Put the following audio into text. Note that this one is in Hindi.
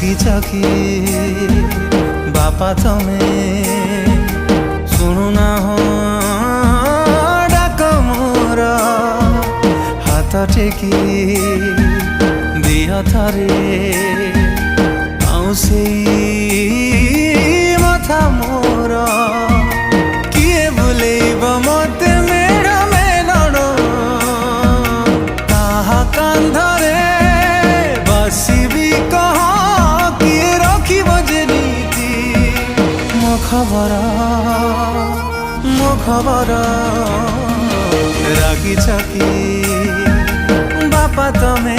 रागिच कि बापा तमे शुणुना हो डाक मोर हाथ टेकी दिह थरे आउसे मथा मोर किए बुलेब मते मेड़ मेलण ताहा कांधरे बसिबी कह किए रखिब जे नीति मो खबर रागिच कि बापा तमे